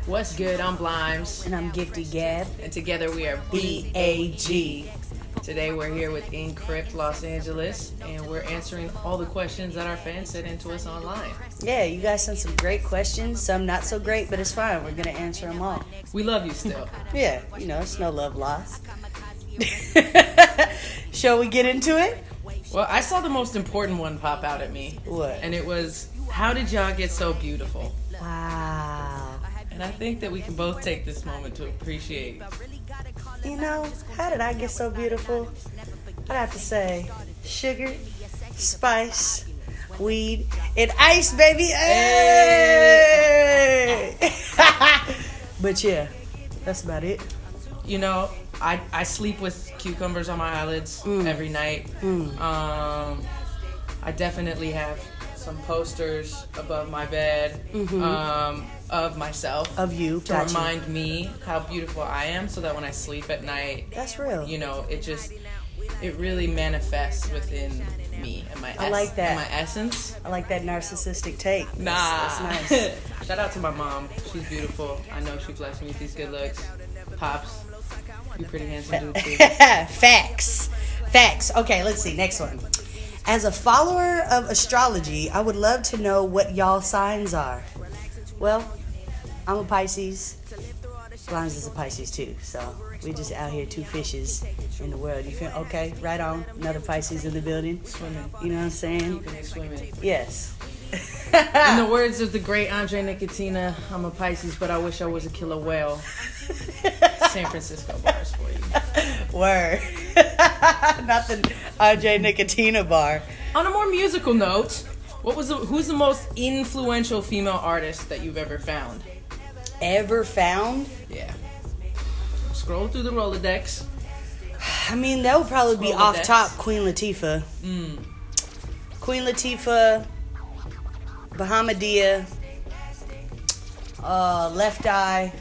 What's good? I'm Blimes. And I'm Gifted Gab. And together we are B.A.G. Today we're here with Enkrypt, Los Angeles, and we're answering all the questions that our fans sent into us online. Yeah, you guys sent some great questions, some not so great, but it's fine. We're going to answer them all. We love you still. Yeah, you know, it's no love lost. Shall we get into it? Well, I saw the most important one pop out at me. What? And it was, how did y'all get so beautiful? Wow. And I think that we can both take this moment to appreciate. You know, how did I get so beautiful? I'd have to say sugar, spice, weed, and ice, baby. Hey! But yeah, that's about it. You know, I sleep with cucumbers on my eyelids every night. I definitely have some posters above my bed of myself. Of you. To remind me how beautiful I am, so that when I sleep at night, that's real. You know, it really manifests within me and my I like that. and my essence. I like that narcissistic take. Nah. That's nice. Shout out to my mom. She's beautiful. I know she blessed me with these good looks. Pops, you pretty handsome dude too. Facts. Okay, let's see. Next one. As a follower of astrology, I would love to know what y'all signs are. Well, I'm a Pisces. Blimes is a Pisces too. So we just out here, two fishes in the world. You feel okay? Right on. Another Pisces in the building. Swimming. You know what I'm saying? Keeping it swimming. Yes. In the words of the great Andre Nicotina, I'm a Pisces, but I wish I was a killer whale. San Francisco bars for you. Word. Not the Andre Nicotina bar. On a more musical note, who's the most influential female artist that you've ever found? Ever found? Yeah. Scroll through the Rolodex. I mean, that would probably be off top Queen Latifah. Queen Latifah, Bahamadia, Left Eye.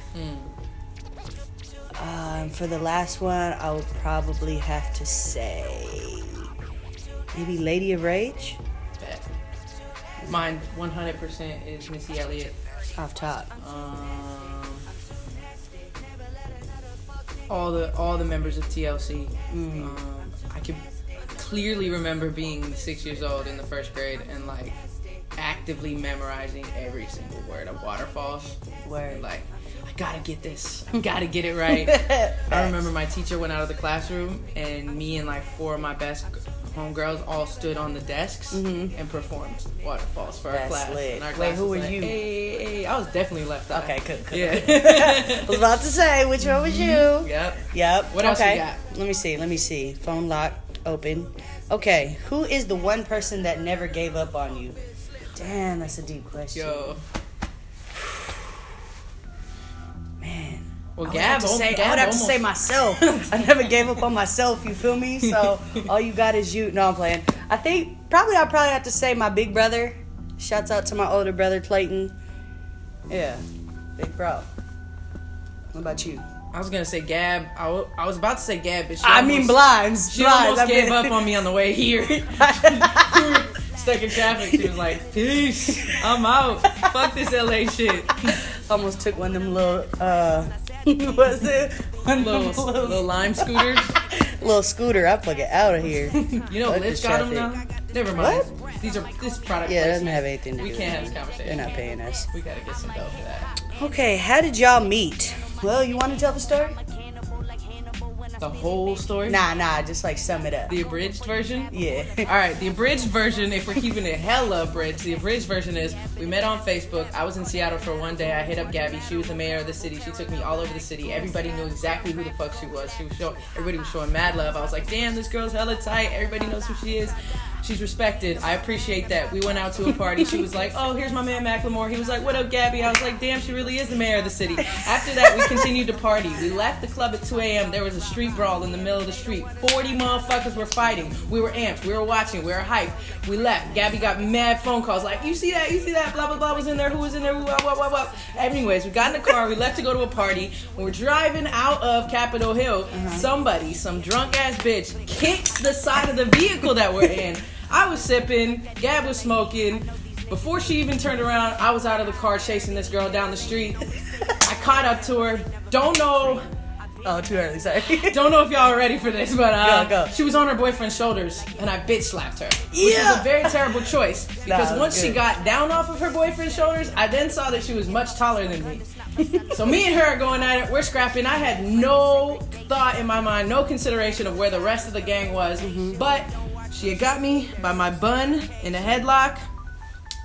For the last one, I would probably have to say maybe Lady of Rage. Bet. Mine 100% is Missy Elliott. Off top. All the members of TLC. I can clearly remember being 6 years old in the first grade and like actively memorizing every single word of Waterfalls. Word. Like, I gotta get this. I gotta get it right. I remember my teacher went out of the classroom and me and like four of my best homegirls all stood on the desks and performed Waterfalls for our class. Lit. And our Wait, class who was was like, you? Hey, I was definitely Left Eye. Okay, cool. Yeah. I was about to say, which one was you? Yep. What else you got? Let me see. Phone lock, open. Okay, who is the one person that never gave up on you? Damn, that's a deep question. Yo. Man. Well, I would have to say myself. I never gave up on myself, you feel me? So all you got is you. No, I'm playing. I'll probably have to say my big brother. Shouts out to my older brother, Clayton. Yeah, big bro. What about you? I was gonna say Gab. I was about to say Gab, but Blimes. She almost gave up on me on the way here. We were stuck in traffic. She was like, "Peace, I'm out. Fuck this LA shit." Almost took one of them little was it? Little lime scooters. Little scooter. I'm fucking out of here. You know, Lyft got them now. Never mind. What? This product. Yeah, it doesn't have anything to do We with can't it. have this conversation. They're not paying us. We gotta get some dough for that. Okay, how did y'all meet? Well, you want to tell the story? The whole story? Nah, just like sum it up. The abridged version? Yeah. Alright, the abridged version, if we're keeping it hella abridged, the abridged version is, we met on Facebook. I was in Seattle for one day. I hit up Gabby. She was the mayor of the city. She took me all over the city. Everybody knew exactly who the fuck she was. Everybody was showing mad love. I was like, damn, this girl's hella tight. Everybody knows who she is. She's respected. I appreciate that. We went out to a party. She was like, oh, here's my man Macklemore. He was like, what up, Gabby? I was like, damn, she really is the mayor of the city. After that, we continued to party. We left the club at 2 a.m. There was a street brawl in the middle of the street. 40 motherfuckers were fighting. We were amped. We were watching. We were hyped. We left. Gabby got mad phone calls like, you see that? Blah, blah, blah was in there. Who was in there? What? Anyways, we got in the car. We left to go to a party. When we're driving out of Capitol Hill, somebody, some drunk-ass bitch, kicks the side of the vehicle that we're in. I was sipping, Gab was smoking. Before she even turned around, I was out of the car chasing this girl down the street. I caught up to her. Don't know. Oh, too early. Sorry. Don't know if y'all are ready for this, but go. she was on her boyfriend's shoulders, and I bitch slapped her. Which Yeah. was a very terrible choice, because once she good. got down off of her boyfriend's shoulders, I then saw that she was much taller than me. So me and her are going at it. We're scrapping. I had no thought in my mind, no consideration of where the rest of the gang was. But she had got me by my bun in a headlock.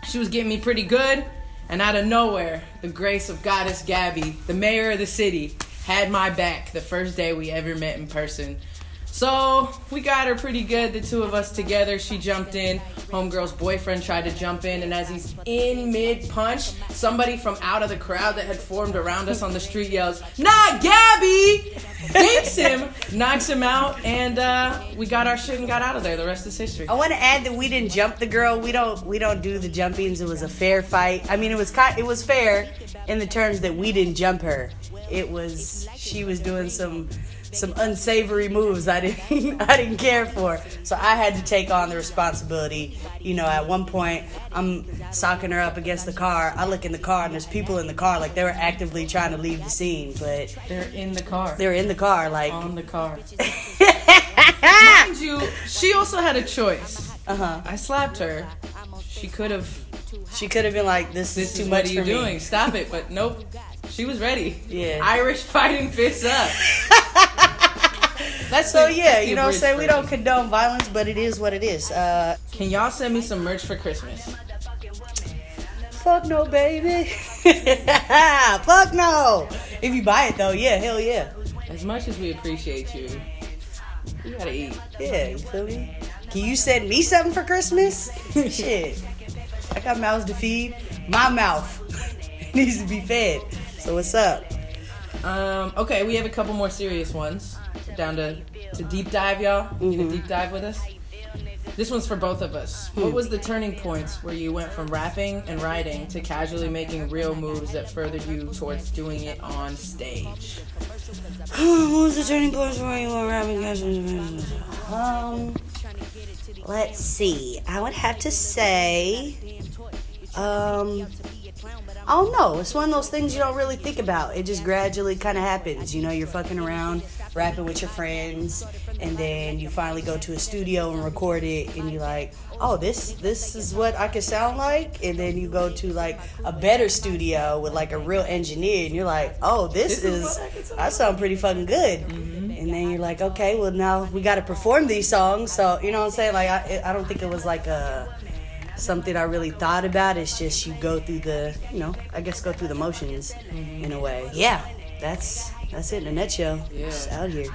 She was getting me pretty good. And out of nowhere, the grace of Goddess Gabby, the mayor of the city, had my back the first day we ever met in person. So we got her pretty good, the two of us together. She jumped in. Homegirl's boyfriend tried to jump in, and as he's in mid-punch, somebody from out of the crowd that had formed around us on the street yells, "Not Gabby!" Dinks him, knocks him out, and we got our shit and got out of there. The rest is history. I want to add that we didn't jump the girl. We don't do the jumpings. It was a fair fight. I mean, it was fair in the terms that we didn't jump her. She was doing some unsavory moves I didn't care for. So I had to take on the responsibility. You know, at one point I'm socking her up against the car. I look in the car and there's people in the car, like they were actively trying to leave the scene, but They're in the car. they were in the car, like On the car. Mind you, she also had a choice. I slapped her. She could have been like, this is too what much are you for doing? me. Stop it. But nope. She was ready. Yeah. Irish fighting fists up. So yeah, you know what I'm abridged saying? We version. don't condone violence, but it is what it is. Can y'all send me some merch for Christmas? Fuck no, baby. Fuck no. If you buy it though, yeah, hell yeah. As much as we appreciate you, you gotta eat. Yeah, you feel me? Can you send me something for Christmas? Shit. I got mouths to feed. My mouth needs to be fed. So what's up? Okay, we have a couple more serious ones. We're down to deep dive, y'all. You gonna deep dive with us? This one's for both of us. What was the turning points where you went from rapping and writing to casually making real moves that furthered you towards doing it on stage? What was the turning point where you were rapping? Let's see. I would have to say, I don't know. It's one of those things you don't really think about. It just gradually kind of happens. You know, you're fucking around, rapping with your friends, and then you finally go to a studio and record it, and you're like, oh, this is what I can sound like. And then you go to like a better studio with like a real engineer, and you're like, oh, I sound pretty fucking good. And then you're like, okay, well now we got to perform these songs. So you know what I'm saying? Like I don't think it was like something I really thought about. It's just you go through the motions in a way. Yeah, that's it in a nutshell. Yeah. Just out here.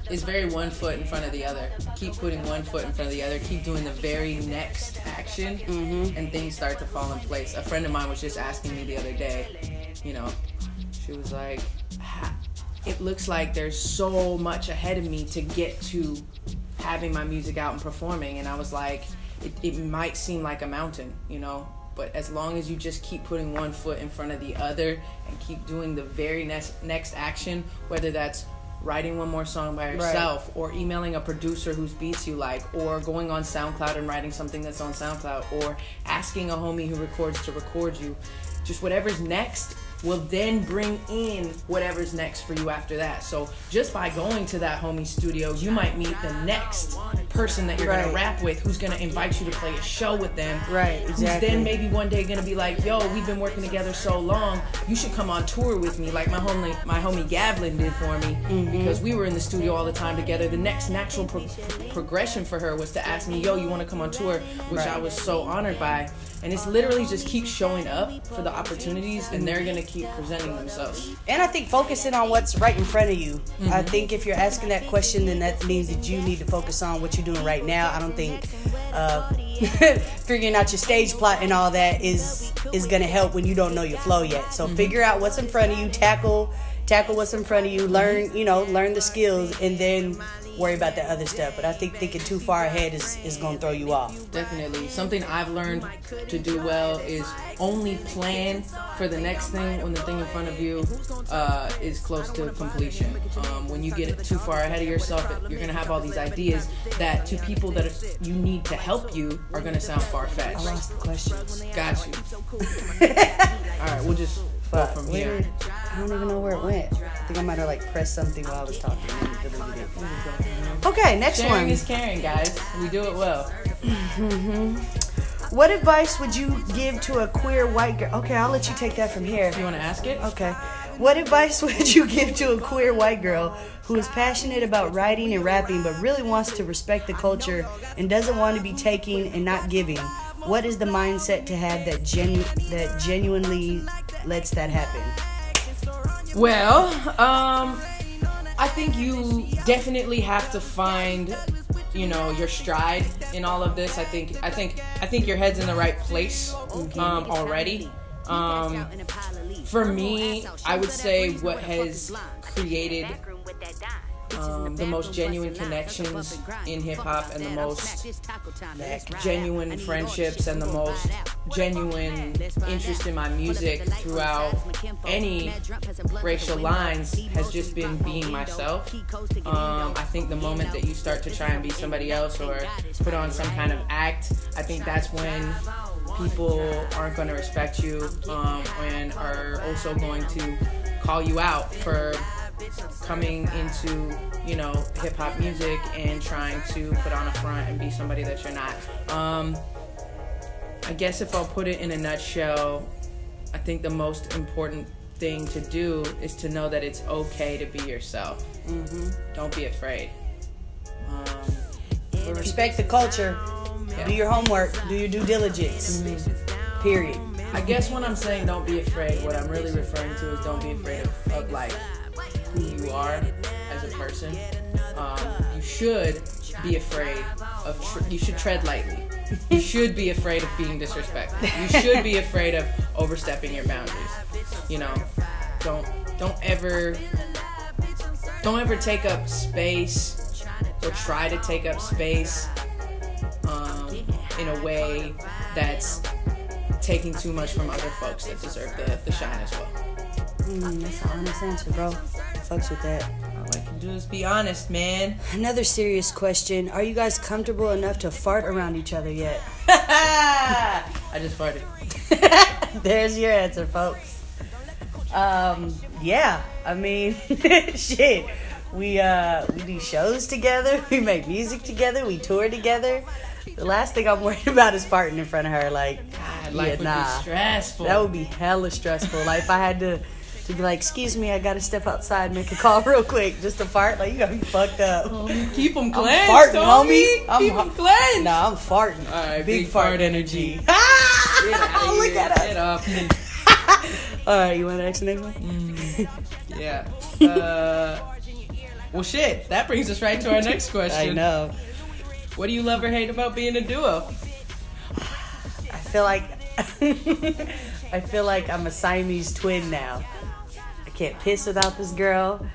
It's very one foot in front of the other. Keep putting one foot in front of the other. Keep doing the very next action, and things start to fall in place. A friend of mine was just asking me the other day, you know, she was like, it looks like there's so much ahead of me to get to having my music out and performing. And I was like, it might seem like a mountain, you know, but as long as you just keep putting one foot in front of the other and keep doing the very next action, whether that's writing one more song by yourself, or emailing a producer whose beats you like, or going on SoundCloud and writing something that's on SoundCloud, or asking a homie who records to record you, just whatever's next will then bring in whatever's next for you after that. So just by going to that homie studio, you might meet the next person that you're gonna rap with, who's gonna invite you to play a show with them. Right, exactly. Who's then maybe one day gonna be like, yo, we've been working together so long, you should come on tour with me, like my homie Gavlin did for me, because we were in the studio all the time together. The next natural progression for her was to ask me, yo, you wanna come on tour, which I was so honored by. And it's literally just keep showing up for the opportunities, and they're gonna keep presenting themselves. And I think focusing on what's right in front of you. I think if you're asking that question, then that means that you need to focus on what you're doing right now. I don't think figuring out your stage plot and all that is gonna help when you don't know your flow yet. So figure out what's in front of you, tackle what's in front of you, learn the skills, and then worry about that other stuff. But I think thinking too far ahead is gonna throw you off. Definitely. Something I've learned to do well is only plan for the next thing when the thing in front of you is close to completion. When you get too far ahead of yourself, you're gonna have all these ideas that to people that you need to help you are gonna sound far-fetched. I lost the questions. Got you. All right, we'll just go from here. I don't even know where it went. I think I might have like pressed something while I was talking and deleted it. Okay, next one. Sharing is caring, guys. We do it well. What advice would you give to a queer white girl? Okay, I'll let you take that from here. You want to ask it? Okay. What advice would you give to a queer white girl who is passionate about writing and rapping but really wants to respect the culture and doesn't want to be taking and not giving? What is the mindset to have that genuinely lets that happen? Well, I think you definitely have to find, your stride in all of this. I think your head's in the right place already. For me, I would say what has created the most genuine connections in hip-hop and the most genuine friendships and the most genuine interest in my music throughout any racial lines has just been being myself. I think the moment that you start to try and be somebody else or put on some kind of act, I think that's when people aren't going to respect you and are also going to call you out for coming into, hip-hop music and trying to put on a front and be somebody that you're not. I guess if I'll put it in a nutshell, I think the most important thing to do is to know that it's okay to be yourself. Don't be afraid. Respect the culture. Yeah. Do your homework. Do your due diligence. Period. I guess when I'm saying don't be afraid, what I'm really referring to is don't be afraid of like who you are as a person. You should be afraid of. You should tread lightly. You should be afraid of being disrespectful. You should be afraid of overstepping your boundaries. Don't ever take up space or try to take up space in a way that's taking too much from other folks that deserve the shine as well. That's an honest answer, bro. Fucks with that. All I can do is be honest, man. Another serious question. Are you guys comfortable enough to fart around each other yet? I just farted. There's your answer, folks. Yeah. I mean, shit. We do shows together. We make music together. We tour together. The last thing I'm worried about is farting in front of her. Like, God, life would be stressful. That would be hella stressful. Like, if I had to be like, excuse me, I gotta step outside and make a call real quick just to fart. Like, you gotta be fucked up. Keep them cleansed, I'm farting, homie. Keep them cleansed. Nah, I'm farting. All right, big fart energy. Look at us. Get off. All right, you want to ask the next one? Yeah. Well, shit. That brings us right to our next question. I know. What do you love or hate about being a duo? I feel like I'm a Siamese twin now. I can't piss without this girl.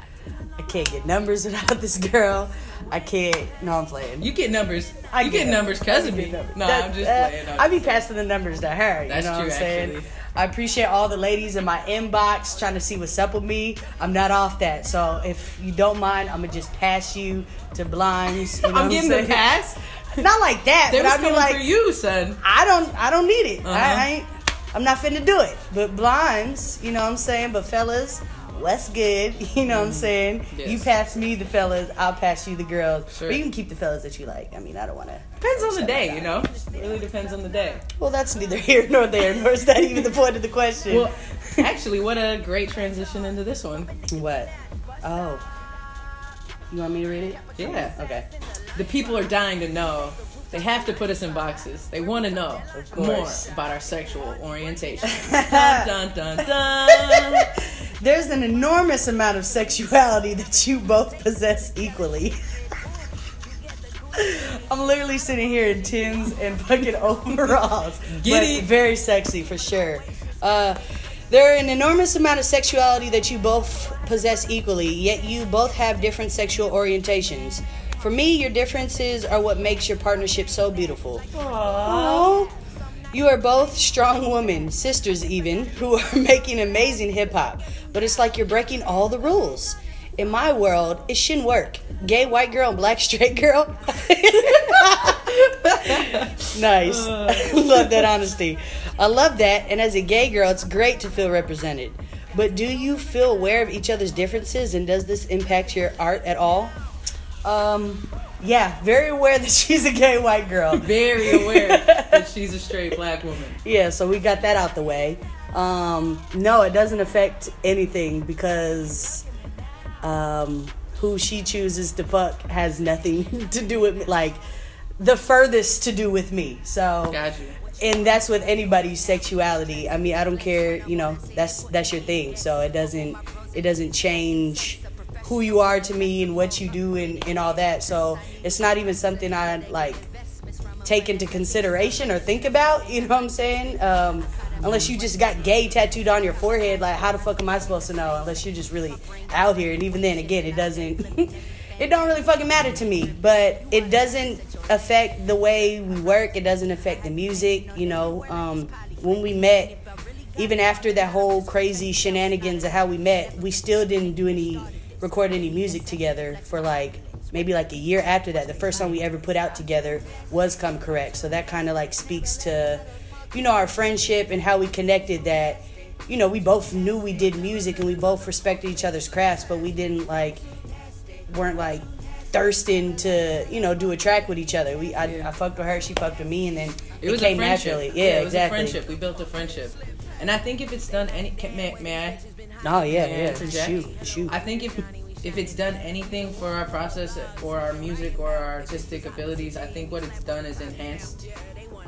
I can't get numbers without this girl. I can't. No, I'm playing. You get numbers. You get numbers because of me. No, I'm just playing. I be passing the numbers to her. That's you know true, what I'm saying? actually. I appreciate all the ladies in my inbox trying to see what's up with me. I'm not off that. So if you don't mind, I'm going to just pass you to Blimes. You know I'm getting the pass? Not like that. They but was I mean, coming like, for you, son. I don't need it. Uh-huh. I'm not finna do it. But Blimes, you know what I'm saying? But fellas, what's good? You know what I'm saying? Yes. You pass me the fellas, I'll pass you the girls. Sure. But you can keep the fellas that you like. I mean, I don't want to. Depends on the day, you know? It really depends on the day. Well, that's neither here nor there, nor is that even the point of the question. Well, actually, what a great transition into this one. What? Oh. You want me to read it? Yeah. Okay. The people are dying to know. They have to put us in boxes. They want to know more about our sexual orientation. Dun, dun, dun, dun. There's an enormous amount of sexuality that you both possess equally. I'm literally sitting here in Tims and fucking overalls. Giddy. But very sexy for sure. There are an enormous amount of sexuality that you both possess equally, yet you both have different sexual orientations. For me, your differences are what makes your partnership so beautiful. Aww. You are both strong women, sisters even, who are making amazing hip-hop. But it's like you're breaking all the rules. In my world, it shouldn't work. Gay white girl and black straight girl. Nice. Love that honesty. I love that, and as a gay girl, it's great to feel represented. But do you feel aware of each other's differences, and does this impact your art at all? Yeah, very aware that she's a gay white girl. Very aware that she's a straight black woman. Yeah, so we got that out the way. No, it doesn't affect anything because who she chooses to fuck has nothing to do with me. Like, the furthest to do with me. So, got you. And that's with anybody's sexuality. I mean, I don't care. You know, that's your thing. So it doesn't change who you are to me and what you do and all that. So it's not even something I like take into consideration or think about. You know what I'm saying? Unless you just got gay tattooed on your forehead, like how the fuck am I supposed to know? Unless you're just really out here, and even then, again, it doesn't. It don't really fucking matter to me, but it doesn't affect the way we work. It doesn't affect the music. You know, when we met, even after that whole crazy shenanigans of how we met, we still didn't record any music together for like maybe like a year after that. The first song we ever put out together was Come Correct. So that kind of like speaks to, you know, our friendship and how we connected, that, you know, we both knew we did music and we both respected each other's crafts, but we weren't like thirsting to, you know, do a track with each other. I fucked with her, she fucked with me, and then it came naturally. Yeah, it was exactly. a friendship. We built a friendship. And I think if it's done may I? Oh yeah, interject? Shoot. I think if it's done anything for our process or our music or our artistic abilities, I think what it's done is enhanced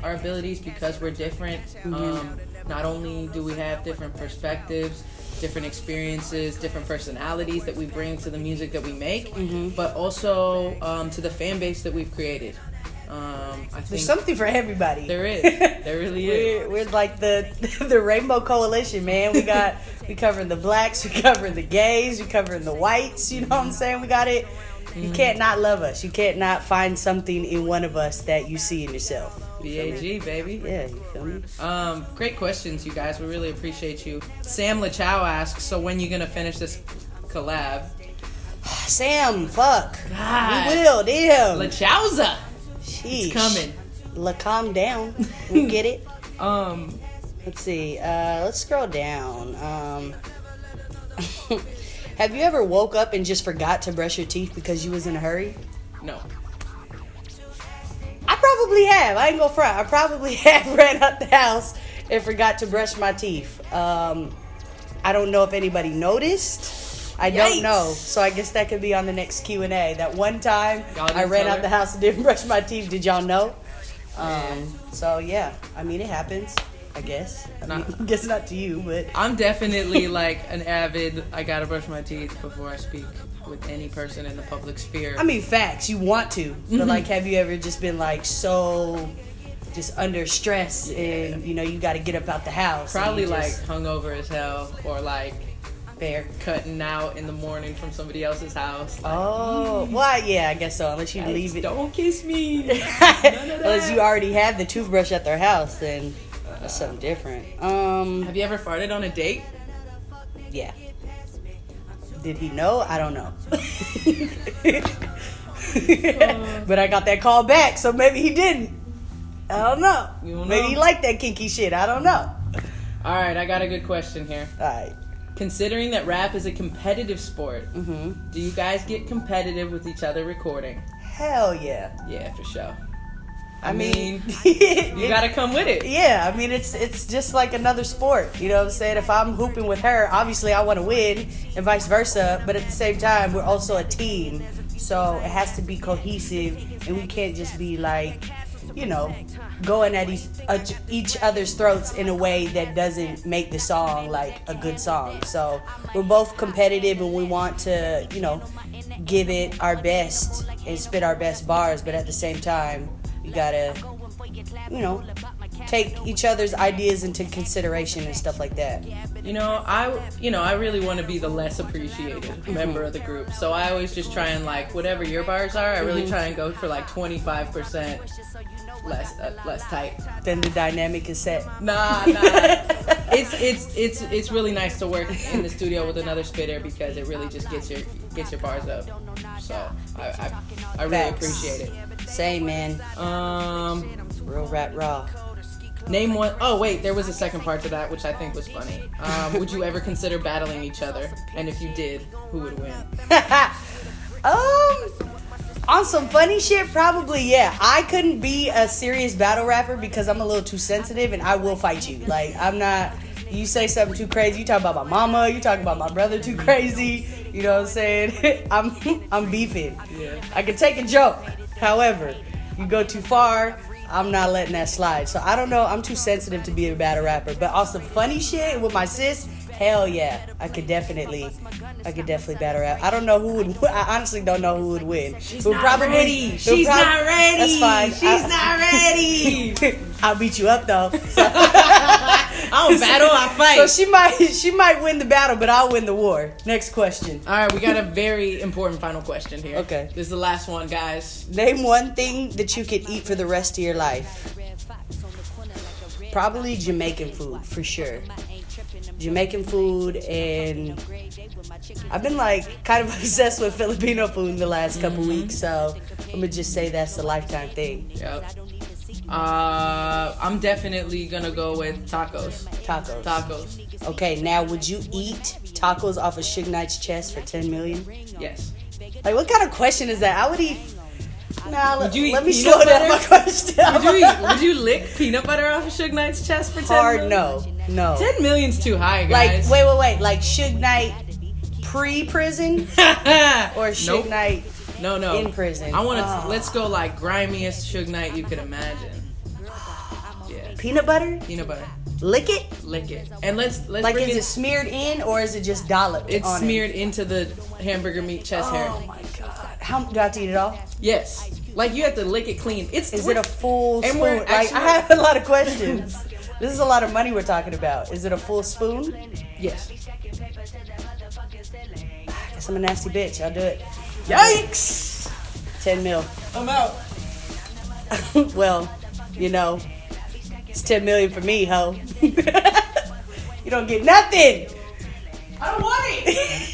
our abilities because we're different. Not only do we have different perspectives, different experiences, different personalities that we bring to the music that we make, but also to the fan base that we've created. I think there's something for everybody. There is. There really is. We're like the Rainbow Coalition, man. We covering the blacks, we covering the gays, we covering the whites. You know what I'm saying? We got it. You can't not love us. You can't not find something in one of us that you see in yourself. B.A.G, baby. Yeah, you feel me? Great questions, you guys. We really appreciate you. Sam LaChow asks, so when you gonna finish this collab? Sam, fuck. God. We will, damn. LaChowza. Sheesh. It's coming. Calm down. We get it. Let's see. Let's scroll down. Have you ever woke up and just forgot to brush your teeth because you was in a hurry? No. I probably have. I ain't gonna front. I probably have ran out the house and forgot to brush my teeth. I don't know if anybody noticed. I don't know. So I guess that could be on the next Q&A. That one time I ran out the house and didn't brush my teeth. Did y'all know? So yeah. I mean, it happens, I guess. I guess not to you, but I'm definitely like an avid, I gotta brush my teeth before I speak with any person in the public sphere. I mean, facts. You want to, but like, have you ever just been like so just under stress and you know you got to get up out the house? Probably like hungover as hell, or like fair cutting out in the morning from somebody else's house. Like, well, yeah, I guess so. Unless you leave it. Don't kiss me. Unless you already have the toothbrush at their house, then that's something different. Have you ever farted on a date? Yeah. Did he know? I don't know. But I got that call back, so maybe he didn't. I don't know. Maybe he liked that kinky shit. I don't know. All right, I got a good question here. All right. Considering that rap is a competitive sport, do you guys get competitive with each other recording? Hell yeah. Yeah, for sure. I mean, you gotta come with it. Yeah, I mean, it's just like another sport. You know what I'm saying? If I'm hooping with her, obviously I want to win, and vice versa. But at the same time, we're also a team. So it has to be cohesive, and we can't just be like, you know, going at each other's throats in a way that doesn't make the song like a good song. So we're both competitive, and we want to, you know, give it our best and spit our best bars. But at the same time, you gotta, you know, take each other's ideas into consideration and stuff like that. I really want to be the less appreciated member of the group. So I always just try and like whatever your bars are, I really try and go for like 25% less tight. Then the dynamic is set. Nah. It's really nice to work in the studio with another spitter because it really just gets your bars up. So I really appreciate it. Same, man. Real rap raw. Name one. Oh wait, there was a second part to that, which I think was funny. Would you ever consider battling each other? And if you did, who would win? On some funny shit, probably, yeah. I couldn't be a serious battle rapper because I'm a little too sensitive and I will fight you. Like, I'm not, you say something too crazy, you talk about my mama, you talk about my brother too crazy, you know what I'm saying? I'm beefing. Yeah. I can take a joke. However, you go too far, I'm not letting that slide. So I don't know, I'm too sensitive to be a battle rapper. But on some funny shit with my sis, hell yeah, I could definitely battle rap. I don't know who would. I honestly don't know who would win. She's not ready. She's not ready. That's fine. She's not ready. I'll beat you up though. So. I don't battle. I fight. So she might win the battle, but I'll win the war. Next question. All right, we got a very important final question here. Okay, this is the last one, guys. Name one thing that you could eat for the rest of your life. Probably Jamaican food for sure. Jamaican food, and I've been like kind of obsessed with Filipino food in the last couple weeks, so I'm gonna just say that's a lifetime thing. Yep. I'm definitely gonna go with tacos. Tacos. Okay, now would you eat tacos off of Suge Knight's chest for 10 million? Yes. Like, what kind of question is that? I would eat. Nah, let me peanut slow down butter? my question. Would you lick peanut butter off of Suge Knight's chest for 10 Hard million? no. 10 million's too high, guys. Like, wait. Like Suge Knight pre-prison or Suge Knight no in prison? I want to. Let's go like grimiest Suge Knight you could imagine. Yeah. Peanut butter. Lick it. And let's like, is it smeared in or is it just dolloped? It's on smeared into the hamburger meat chest hair. Oh my god! How do I have to eat it all? Yes. Like, you have to lick it clean. Is it a full spoon? Like, actually, I have a lot of questions. This is a lot of money we're talking about. Is it a full spoon? Yes. I guess I'm a nasty bitch. I'll do it. Yikes! 10 mil. I'm out. Well, you know, it's 10 million for me, ho. You don't get nothing. I don't want it.